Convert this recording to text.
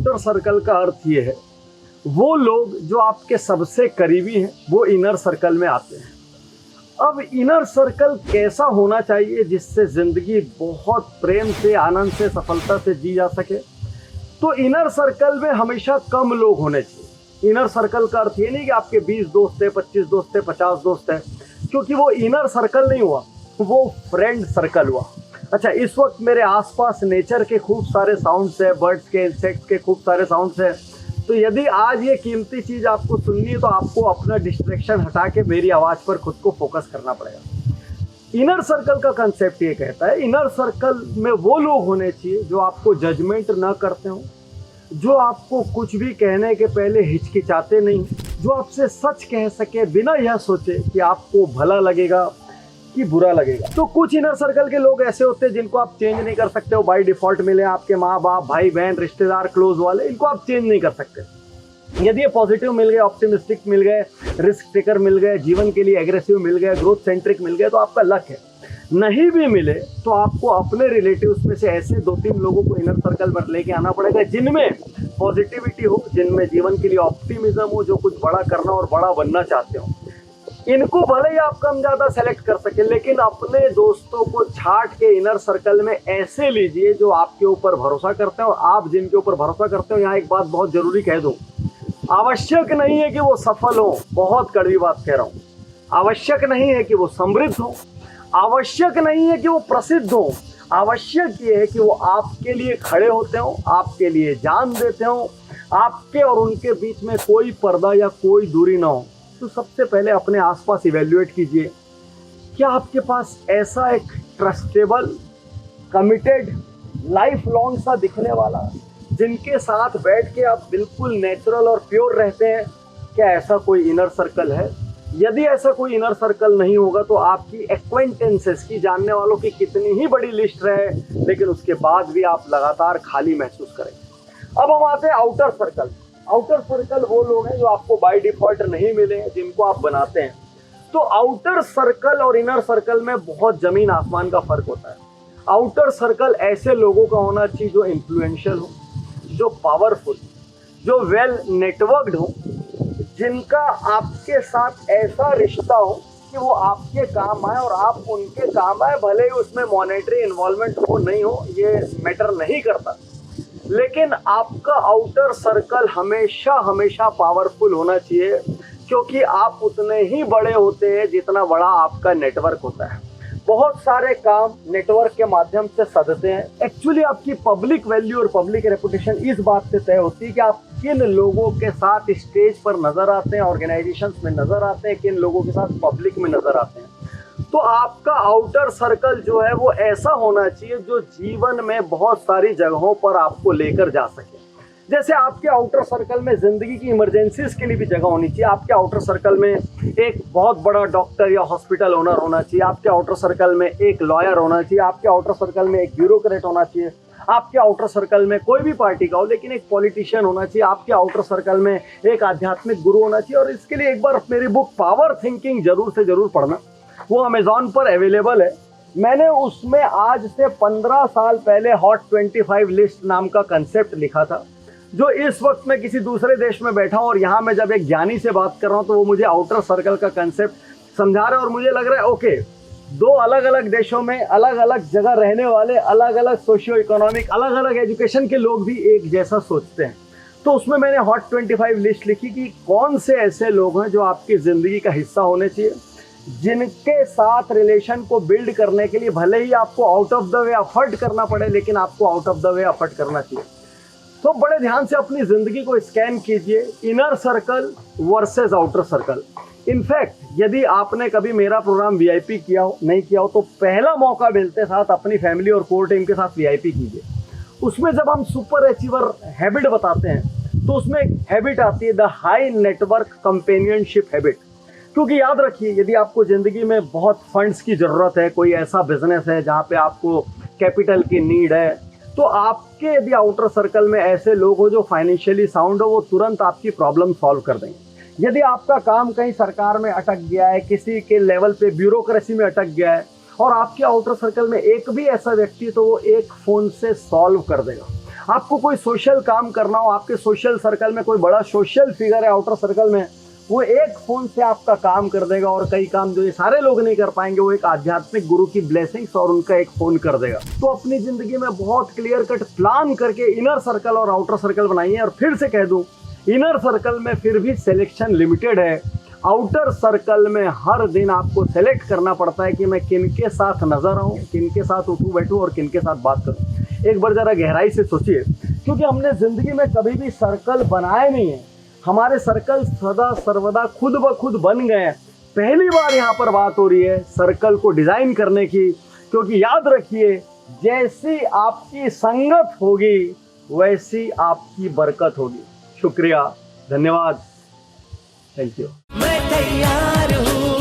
Outer circle का अर्थ ये है, वो लोग जो आपके सबसे करीबी हैं वो इनर सर्कल में आते हैं। अब इनर सर्कल कैसा होना चाहिए जिससे ज़िंदगी बहुत प्रेम से, आनंद से, सफलता से जी जा सके? तो इनर सर्कल में हमेशा कम लोग होने चाहिए। इनर सर्कल का अर्थ ये नहीं कि आपके 20 दोस्त है, 25 दोस्त है, 50 दोस्त है, क्योंकि वो इनर सर्कल नहीं हुआ, वो फ्रेंड सर्कल हुआ। अच्छा, इस वक्त मेरे आसपास नेचर के खूब सारे साउंड्स है, बर्ड्स के, इंसेक्ट्स के खूब सारे साउंड्स है। तो यदि आज ये कीमती चीज़ आपको सुननी है तो आपको अपना डिस्ट्रैक्शन हटा के मेरी आवाज़ पर खुद को फोकस करना पड़ेगा। इनर सर्कल का कंसेप्ट ये कहता है, इनर सर्कल में वो लोग होने चाहिए जो आपको जजमेंट ना करते हो, जो आपको कुछ भी कहने के पहले हिचकिचाते नहीं, जो आपसे सच कह सके बिना यह सोचे कि आपको भला लगेगा कि बुरा लगेगा। तो कुछ इनर सर्कल के लोग ऐसे होते हैं जिनको आप चेंज नहीं कर सकते हो, बाय डिफॉल्ट मिले आपके माँ बाप, भाई बहन, रिश्तेदार, क्लोज वाले, इनको आप चेंज नहीं कर सकते। यदि ये पॉजिटिव मिल गए, ऑप्टिमिस्टिक मिल गए, रिस्क टेकर मिल गए, जीवन के लिए एग्रेसिव मिल गए, ग्रोथ सेंट्रिक मिल गए, तो आपका लक है। नहीं भी मिले तो आपको अपने रिलेटिव्स में से ऐसे 2-3 लोगों को इनर सर्कल पर लेके आना पड़ेगा जिनमें पॉजिटिविटी हो, जिनमें जीवन के लिए ऑप्टिमिज्म हो, जो कुछ बड़ा करना और बड़ा बनना चाहते हो। इनको भले ही आप कम ज़्यादा सेलेक्ट कर सके, लेकिन अपने दोस्तों को छांट के इनर सर्कल में ऐसे लीजिए जो आपके ऊपर भरोसा करते हैं। और आप जिनके ऊपर भरोसा करते हो, यहाँ एक बात बहुत ज़रूरी कह दूँ, आवश्यक नहीं है कि वो सफल हो, बहुत कड़वी बात कह रहा हूँ, आवश्यक नहीं है कि वो समृद्ध हो, आवश्यक नहीं है कि वो प्रसिद्ध हो, आवश्यक ये है कि वो आपके लिए खड़े होते हो, आपके लिए जान देते हो, आपके और उनके बीच में कोई पर्दा या कोई दूरी ना हो। तो सबसे पहले अपने आसपास इवैल्यूएट कीजिए, क्या आपके पास ऐसा एक ट्रस्टेबल, कमिटेड, लाइफ लॉन्ग सा दिखने वाला, जिनके साथ बैठ के आप बिल्कुल नेचुरल और प्योर रहते हैं, क्या ऐसा कोई इनर सर्कल है? यदि ऐसा कोई इनर सर्कल नहीं होगा तो आपकी एक्वेंटेंसेस की, जानने वालों की कितनी ही बड़ी लिस्ट रहे, लेकिन उसके बाद भी आप लगातार खाली महसूस करेंगे। अब हम आते हैं आउटर सर्कल। आउटर सर्कल वो लोग हैं जो आपको बाय डिफॉल्ट नहीं मिले, जिनको आप बनाते हैं। तो आउटर सर्कल और इनर सर्कल में बहुत जमीन आसमान का फर्क होता है। आउटर सर्कल ऐसे लोगों का होना चाहिए जो इन्फ्लुएंशियल हो, जो पावरफुल, जो वेल नेटवर्क्ड हो, जिनका आपके साथ ऐसा रिश्ता हो कि वो आपके काम आए और आप उनके काम आए, भले ही उसमें मॉनेटरी इन्वॉल्वमेंट हो नहीं हो, ये मैटर नहीं करता, लेकिन आपका आउटर सर्कल हमेशा हमेशा पावरफुल होना चाहिए, क्योंकि आप उतने ही बड़े होते हैं जितना बड़ा आपका नेटवर्क होता है। बहुत सारे काम नेटवर्क के माध्यम से सधते हैं। एक्चुअली आपकी पब्लिक वैल्यू और पब्लिक रेपुटेशन इस बात से तय होती है कि आप किन लोगों के साथ स्टेज पर नजर आते हैं, ऑर्गेनाइजेशंस में नजर आते हैं, किन लोगों के साथ पब्लिक में नजर आते हैं। तो आपका आउटर सर्कल जो है वो ऐसा होना चाहिए जो जीवन में बहुत सारी जगहों पर आपको लेकर जा सके। जैसे आपके आउटर सर्कल में जिंदगी की इमरजेंसीज के लिए भी जगह होनी चाहिए, आपके आउटर सर्कल में एक बहुत बड़ा डॉक्टर या हॉस्पिटल ओनर होना चाहिए, आपके आउटर सर्कल में एक लॉयर होना चाहिए, आपके आउटर सर्कल में एक ब्यूरोक्रेट होना चाहिए, आपके आउटर सर्कल में कोई भी पार्टी का हो लेकिन एक पॉलिटिशियन होना चाहिए, आपके आउटर सर्कल में एक आध्यात्मिक गुरु होना चाहिए। और इसके लिए एक बार मेरी बुक पावर थिंकिंग जरूर से जरूर पढ़ना, वो अमेजॉन पर अवेलेबल है। मैंने उसमें आज से 15 साल पहले हॉट 25 लिस्ट नाम का कंसेप्ट लिखा था, जो इस वक्त मैं किसी दूसरे देश में बैठा हूँ और यहाँ मैं जब एक ज्ञानी से बात कर रहा हूँ तो वो मुझे आउटर सर्कल का कंसेप्ट समझा रहे हैं और मुझे लग रहा है ओके, दो अलग अलग देशों में अलग अलग जगह रहने वाले, अलग अलग सोशियो इकोनॉमिक, अलग अलग एजुकेशन के लोग भी एक जैसा सोचते हैं। तो उसमें मैंने हॉट 25 लिस्ट लिखी कि कौन से ऐसे लोग हैं जो आपकी ज़िंदगी का हिस्सा होने चाहिए, जिनके साथ रिलेशन को बिल्ड करने के लिए भले ही आपको out of the way effort करना पड़े, लेकिन आपको out of the way effort करना चाहिए। तो बड़े ध्यान से अपनी ज़िंदगी को स्कैन कीजिए, inner circle versus outer circle. In fact यदि आपने कभी मेरा प्रोग्राम वीआईपी किया हो, नहीं किया हो, तो पहला मौका मिलते साथ अपनी फैमिली और कोर टीम के साथ वीआईपी कीजिए। उसमें जब हम सुपर अचीवर हैबिट बताते हैं तो उसमें एक हैबिट आती है, the high network companionship habit. क्योंकि याद रखिए, यदि आपको ज़िंदगी में बहुत फंड्स की ज़रूरत है, कोई ऐसा बिजनेस है जहाँ पे आपको कैपिटल की नीड है, तो आपके यदि आउटर सर्कल में ऐसे लोग हो जो फाइनेंशियली साउंड हो, वो तुरंत आपकी प्रॉब्लम सॉल्व कर देंगे। यदि आपका काम कहीं सरकार में अटक गया है, किसी के लेवल पे ब्यूरोक्रेसी में अटक गया है और आपके आउटर सर्कल में एक भी ऐसा व्यक्ति, तो वो एक फ़ोन से सॉल्व कर देगा। आपको कोई सोशल काम करना हो, आपके सोशल सर्कल में कोई बड़ा सोशल फिगर है आउटर सर्कल में, वो एक फ़ोन से आपका काम कर देगा और कई काम जो ये सारे लोग नहीं कर पाएंगे वो एक आध्यात्मिक गुरु की ब्लेसिंग्स और उनका एक फ़ोन कर देगा। तो अपनी ज़िंदगी में बहुत क्लियर कट प्लान करके इनर सर्कल और आउटर सर्कल बनाइए। और फिर से कह दूँ, इनर सर्कल में फिर भी सिलेक्शन लिमिटेड है, आउटर सर्कल में हर दिन आपको सेलेक्ट करना पड़ता है कि मैं किनके साथ नजर आऊं, किनके साथ उठूं बैठूं और किनके साथ बात करूं। एक बार जरा गहराई से सोचिए, क्योंकि हमने जिंदगी में कभी भी सर्कल बनाए नहीं है, हमारे सर्कल सदा सर्वदा खुद ब खुद बन गए हैं। पहली बार यहाँ पर बात हो रही है सर्कल को डिजाइन करने की, क्योंकि याद रखिए जैसी आपकी संगत होगी वैसी आपकी बरकत होगी। शुक्रिया, धन्यवाद, थैंक यू। मैं तैयार हूँ।